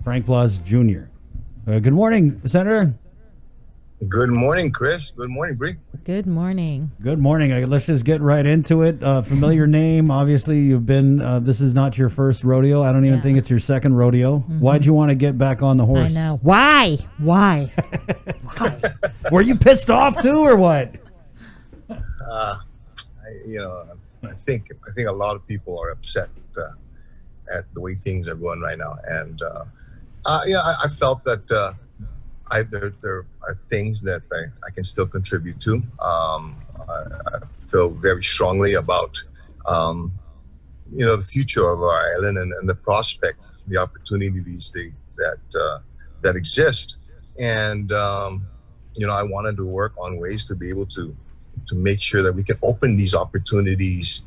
Frank Blas Jr. Good morning, Senator. Good morning, Chris. Good morning, Bree. Good morning. Good morning. Let's just get right into it. Familiar name. Obviously, you've been. This is not your first rodeo. I don't even think it's your second rodeo. Why'd you want to get back on the horse? I know. Why? Why? Were you pissed off too, or what? I think a lot of people are upset at the way things are going right now, and I felt that there are things that I can still contribute to. I feel very strongly about the future of our island and the prospect, the opportunities that exist, and I wanted to work on ways to be able to make sure that we can open these opportunities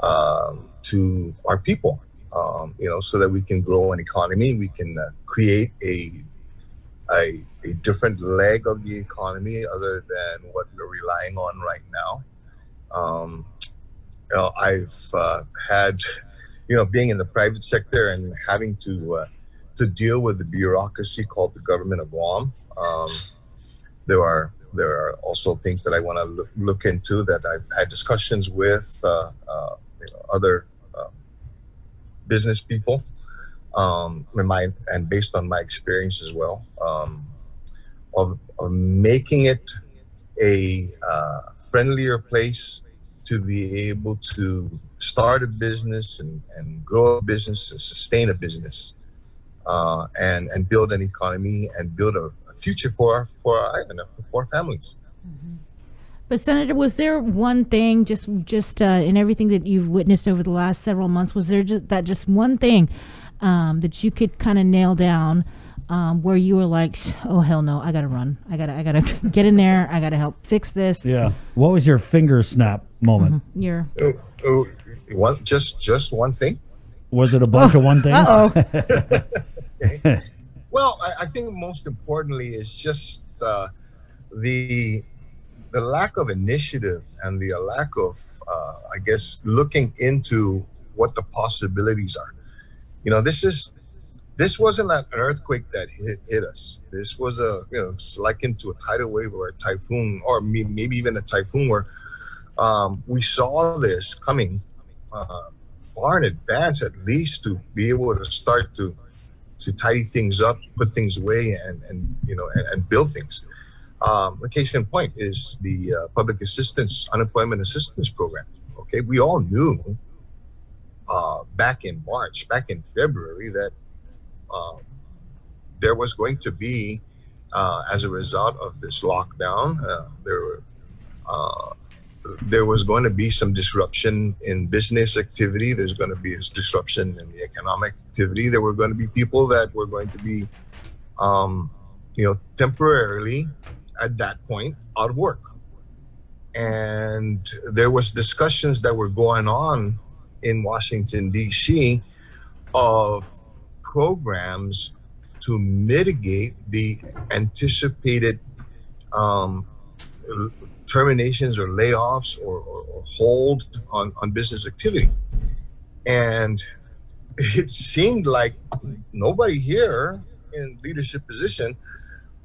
to our people, so that we can grow an economy, we can create a different leg of the economy other than what we're relying on right now. I've had, being in the private sector and having to deal with the bureaucracy called the government of Guam. There are also things that I want to look into that I've had discussions with other business people, and based on my experience as well, of making it a friendlier place to be able to start a business and grow a business and sustain a business, and build an economy and build a future for our island, for our families. But Senator, was there one thing, just in everything that you've witnessed over the last several months, was there just one thing that you could kind of nail down, where you were like, oh hell no, I gotta run, I gotta get in there, I gotta help fix this? Yeah. What was your finger snap moment? Just one thing. Was it a bunch of one things? Okay. Well, I think most importantly is just the lack of initiative and the lack of, looking into what the possibilities are. This wasn't an earthquake that hit us. This was it's likened to a tidal wave or a typhoon, or maybe even a typhoon, where we saw this coming far in advance, at least, to be able to start to tidy things up, put things away, and build things. The case in point is the public assistance, unemployment assistance program. Okay, we all knew back in March, back in February, that there was going to be, as a result of this lockdown, there was going to be some disruption in business activity. There's going to be a disruption in the economic activity. There were going to be people that were going to be, temporarily at that point out of work. And there was discussions that were going on in Washington, D.C. of programs to mitigate the anticipated terminations or layoffs or hold on business activity. And it seemed like nobody here in leadership position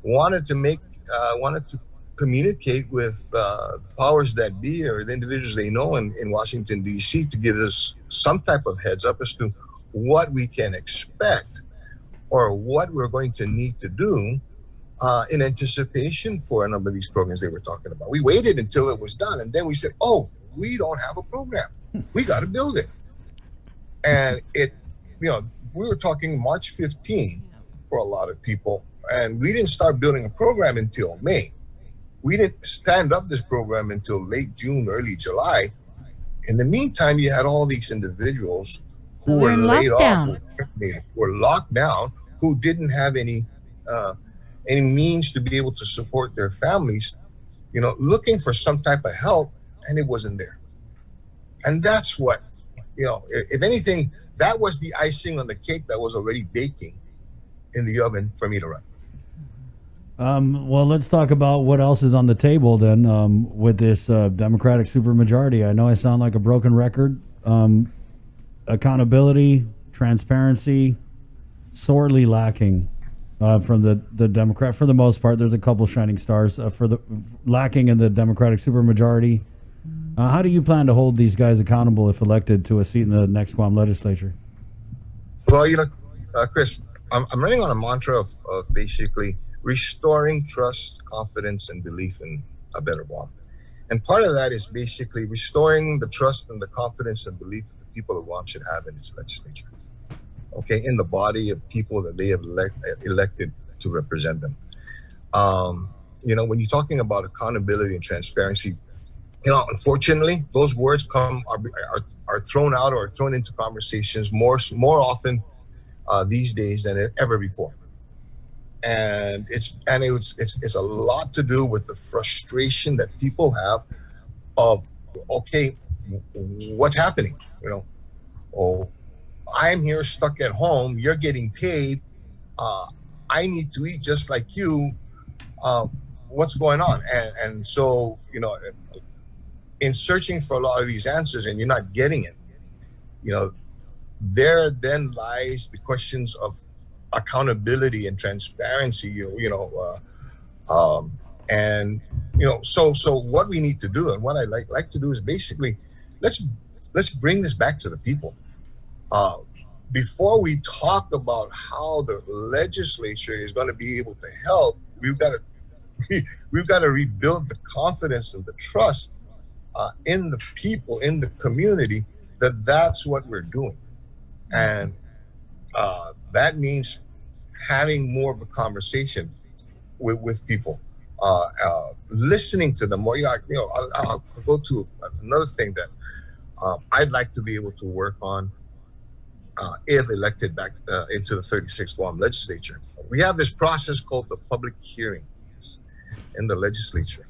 wanted to communicate with the powers that be, or the individuals they know in Washington, D.C., to give us some type of heads up as to what we can expect or what we're going to need to do in anticipation for a number of these programs they were talking about. We waited until it was done, and then we said, oh, we don't have a program. We got to build it. And we were talking March 15 for a lot of people, and we didn't start building a program until May. We didn't stand up this program until late June, early July. In the meantime, you had all these individuals who were laid off, were locked down, who didn't have any means to be able to support their families, looking for some type of help, and it wasn't there. And that's what, if anything, that was the icing on the cake that was already baking in the oven for me to run. Well, let's talk about what else is on the table then, with this Democratic supermajority. I know I sound like a broken record. Accountability, transparency, sorely lacking from the Democrat for the most part. There's a couple shining stars for the lacking in the Democratic supermajority. How do you plan to hold these guys accountable if elected to a seat in the next Guam legislature? Well, Chris, I'm running on a mantra of basically restoring trust, confidence, and belief in a better Guam. And part of that is basically restoring the trust and the confidence and belief that the people of Guam should have in its legislature. Okay, in the body of people that they have elected to represent them. When you're talking about accountability and transparency, unfortunately, those words are thrown out or thrown into conversations more often these days than ever before. And it's a lot to do with the frustration that people have of, okay, what's happening? I'm here stuck at home. You're getting paid. I need to eat just like you. What's going on? And so, in searching for a lot of these answers and you're not getting it, there then lies the questions of accountability and transparency, so what we need to do and what I like to do is basically let's bring this back to the people. Before we talk about how the legislature is going to be able to help, we've got to rebuild the confidence and the trust in the people, in the community, that's what we're doing. And that means having more of a conversation with people, listening to them more. I'll go to another thing that I'd like to be able to work on if elected back into the 36th Guam legislature. We have this process called the public hearing in the legislature.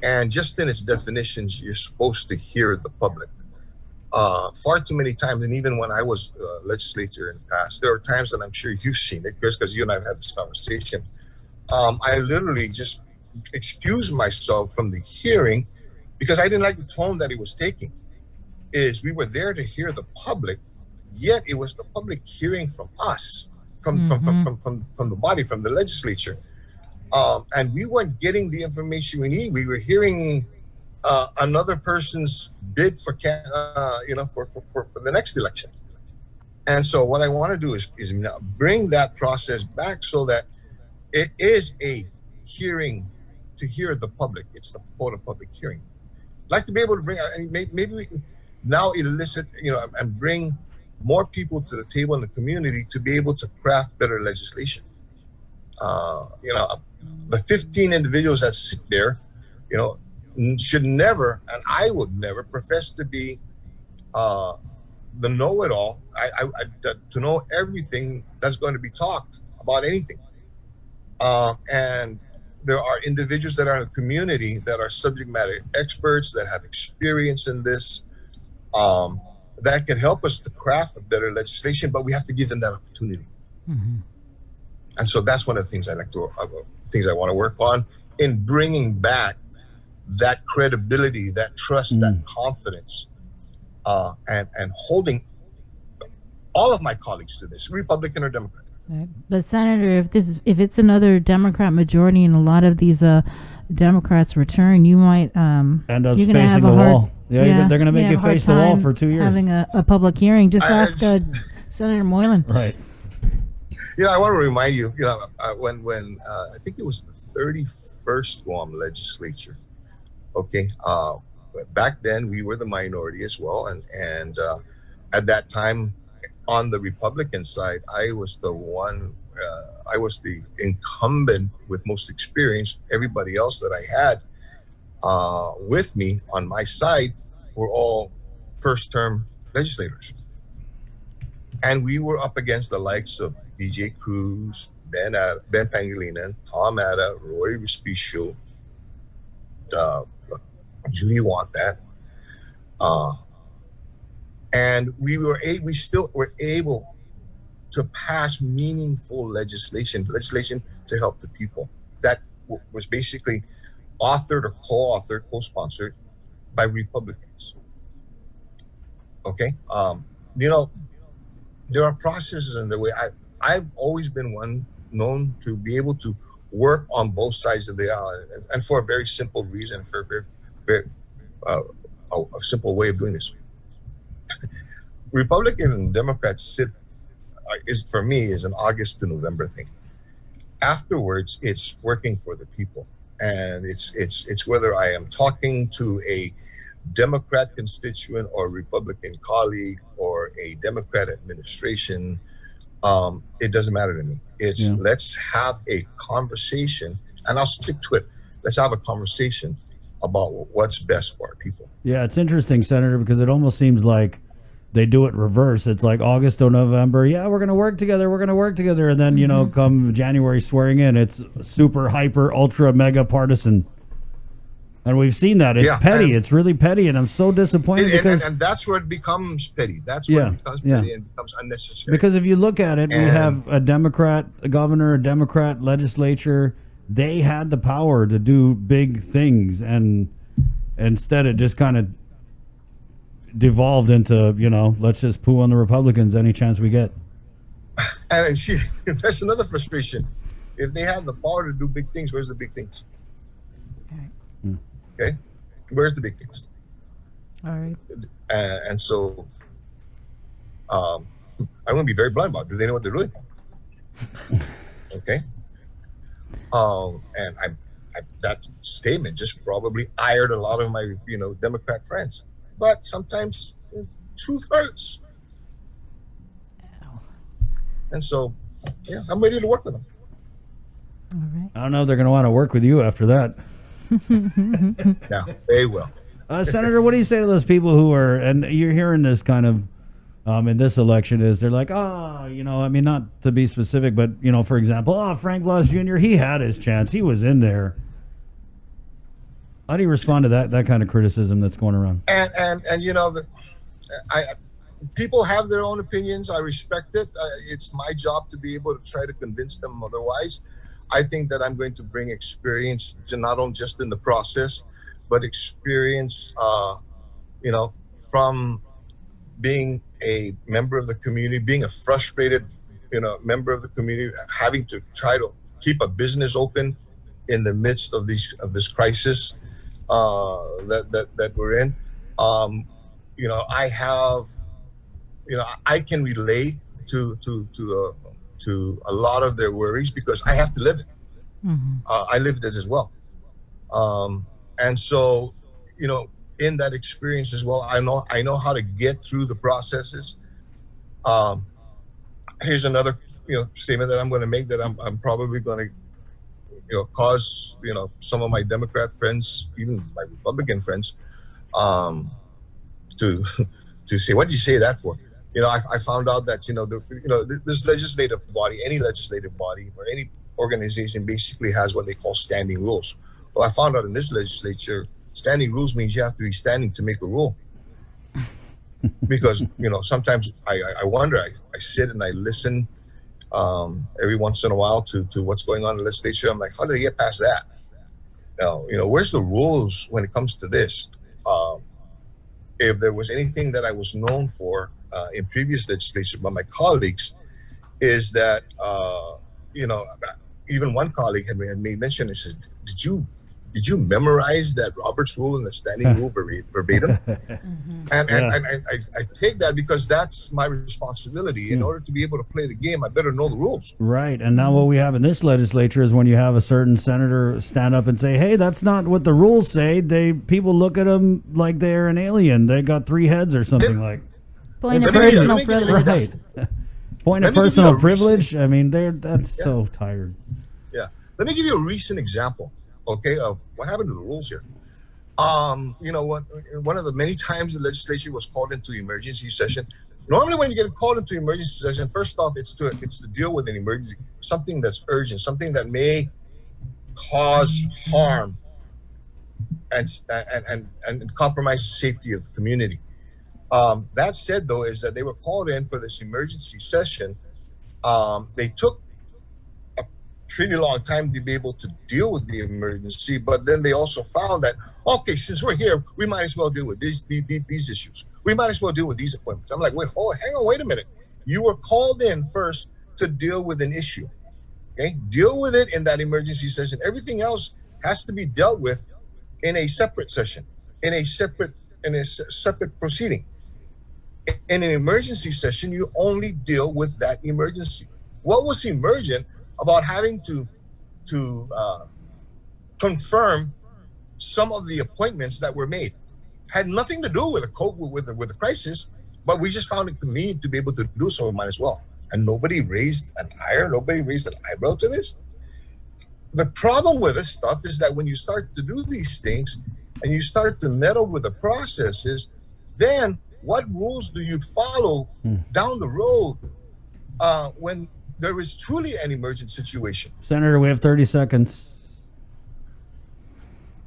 And just in its definitions, you're supposed to hear the public. Far too many times, and even when I was legislator in the past, there are times that I'm sure you've seen it, Chris, because you and I have had this conversation. I literally just excused myself from the hearing because I didn't like the tone that it was taking. We were there to hear the public, yet it was the public hearing from us, from the body, from the legislature. And we weren't getting the information we need. We were hearing another person's bid for the next election. And so what I want to do is bring that process back so that it is a hearing to hear the public. It's the quote of public hearing. I'd like to be able to bring, and maybe we can now elicit, and bring more people to the table in the community to be able to craft better legislation. The 15 individuals that sit there, should never, and I would never profess to be the know-it-all. To know everything that's going to be talked about anything. And there are individuals that are in the community that are subject matter experts that have experience in this, that can help us to craft a better legislation, but we have to give them that opportunity. Mm-hmm. And so that's one of the things I want to work on in bringing back that credibility, that trust, that confidence, and holding all of my colleagues to this, Republican or Democrat. Right. But Senator, if it's another Democrat majority and a lot of these Democrats return, you might end up facing the wall. Yeah, they're going to make you face the wall for 2 years. Having a public hearing. Just ask Senator Moylan. Right. I want to remind you, when I think it was the 31st Guam legislature. Okay, back then we were the minority as well, and at that time, on the Republican side, I was the incumbent with most experience. Everybody else that I had with me on my side were all first-term legislators, and we were up against the likes of B.J. Cruz, Ben Pangilinan, Tom Atta, Roy Respicio, Judy Want that, and we still were able to pass meaningful legislation to help the people. That was basically authored or co-authored, co-sponsored by Republicans. Okay, there are processes in the way. I've always been one known to be able to work on both sides of the aisle, and for a very simple reason, for a very uh, a simple way of doing this. Republican and Democrats sit is for me is an August to November thing. Afterwards, it's working for the people, and it's whether I am talking to a Democrat constituent or Republican colleague or a Democrat administration. It doesn't matter to me. It's let's have a conversation, and I'll stick to it. Let's have a conversation about what's best for our people. Yeah, it's interesting, Senator, because it almost seems like they do it reverse. It's like August or November. Yeah, we're going to work together. We're going to work together. And then, come January swearing in, it's super, hyper, ultra, mega partisan. And we've seen that. It's petty. It's really petty. And I'm so disappointed because... And that's where it becomes petty. That's where it becomes petty and becomes unnecessary. Because if you look at it, we have a Democrat governor, a Democrat legislature. They had the power to do big things. And instead it just kind of devolved into, let's just poo on the Republicans any chance we get. And that's another frustration. If they have the power to do big things, where's the big things? Okay, where's the big things? All right. And so, I'm going to be very blunt about it. Do they know what they're doing? Okay. And that statement just probably ironed a lot of my, Democrat friends. But sometimes truth hurts. Ow. And so, I'm ready to work with them. All right. I don't know if they're going to want to work with you after that. Yeah, they will. Senator, what do you say to those people who are, and you're hearing this kind of in this election, is they're like, not to be specific, but, for example, Frank Blas Jr., he had his chance. He was in there. How do you respond to that kind of criticism that's going around? And people have their own opinions. I respect it. It's my job to be able to try to convince them otherwise. I think that I'm going to bring experience to not only just in the process, but experience, from being a member of the community, being a frustrated, member of the community, having to try to keep a business open in the midst of this crisis that we're in. I have, I can relate to a lot of their worries because I have to live it. Mm-hmm. I lived it as well. And so, in that experience as well, I know how to get through the processes. Here's another, statement that I'm going to make that I'm probably going to, cause, some of my Democrat friends, even my Republican friends, to say, what did you say that for? I found out that, this legislative body, any legislative body or any organization basically has what they call standing rules. Well, I found out in this legislature, standing rules means you have to be standing to make a rule. Because, sometimes I wonder, I sit and I listen every once in a while to what's going on in the legislature. I'm like, how do they get past that? Where's the rules when it comes to this? If there was anything that I was known for in previous legislation by my colleagues, is that even one colleague had made mention. He says, "Did you memorize that Robert's rule and the standing rule verbatim?" Mm-hmm. And I take that because that's my responsibility. In order to be able to play the game, I better know the rules. Right. And now what we have in this legislature is when you have a certain senator stand up and say, "Hey, that's not what the rules say." People look at them like they're an alien. They got 3 heads or something like. Point of personal privilege. Right. Point of personal privilege. I mean, that's so tired. Yeah. Let me give you a recent example. Okay, what happened to the rules here? One of the many times the legislature was called into emergency session. Normally, when you get called into emergency session, first off, it's to deal with an emergency, something that's urgent, something that may cause harm and compromise the safety of the community. That said, though, is that they were called in for this emergency session. They took a pretty long time to be able to deal with the emergency, but then they also found that, okay, since we're here, we might as well deal with these issues. We might as well deal with these appointments. I'm like, hang on, wait a minute. You were called in first to deal with an issue. Okay, deal with it in that emergency session. Everything else has to be dealt with in a separate session, in a separate proceeding. In an emergency session, you only deal with that emergency. What was emergent about having to confirm some of the appointments that were made had nothing to do with the crisis, but we just found it convenient to be able to do so. We might as well. And nobody raised an ire, nobody raised an eyebrow to this. The problem with this stuff is that when you start to do these things and you start to meddle with the processes, then what rules do you follow down the road when there is truly an emergent situation? Senator, we have 30 seconds.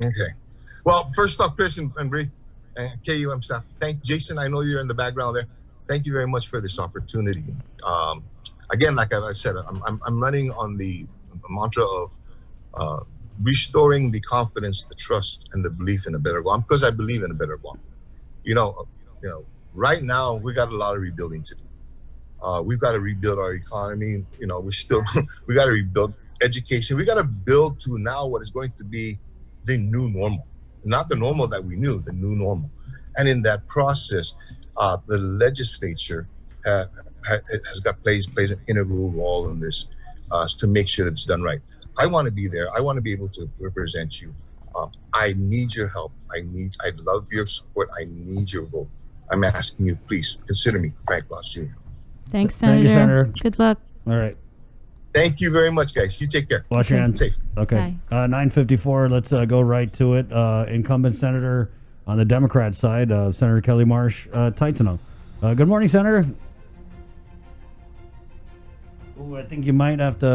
Okay. Well, first off, Chris and Bree, KUM staff, thank Jason. I know you're in the background there. Thank you very much for this opportunity. Again, like I said, I'm running on the mantra of restoring the confidence, the trust, and the belief in a better Guam, because I believe in a better Guam. You know, right now we got a lot of rebuilding to do. We've got to rebuild our economy. You know, we got to rebuild education. We got to build to now what is going to be the new normal, not the normal that we knew, the new normal. And in that process, the legislature has got plays an integral role in this to make sure it's done right. I want to be there. I want to be able to represent you. I need your help. I love your support. I need your vote. I'm asking you, please consider me Frank Blas Jr. Thanks, Senator. Thank you, Senator. Good luck. All right. Thank you very much, guys. You take care. Wash your hands. Safe. Okay. 9:54. Let's go right to it. Incumbent Senator on the Democrat side, Senator Kelly Marsh, Titano. Good morning, Senator. Ooh, I think you might have to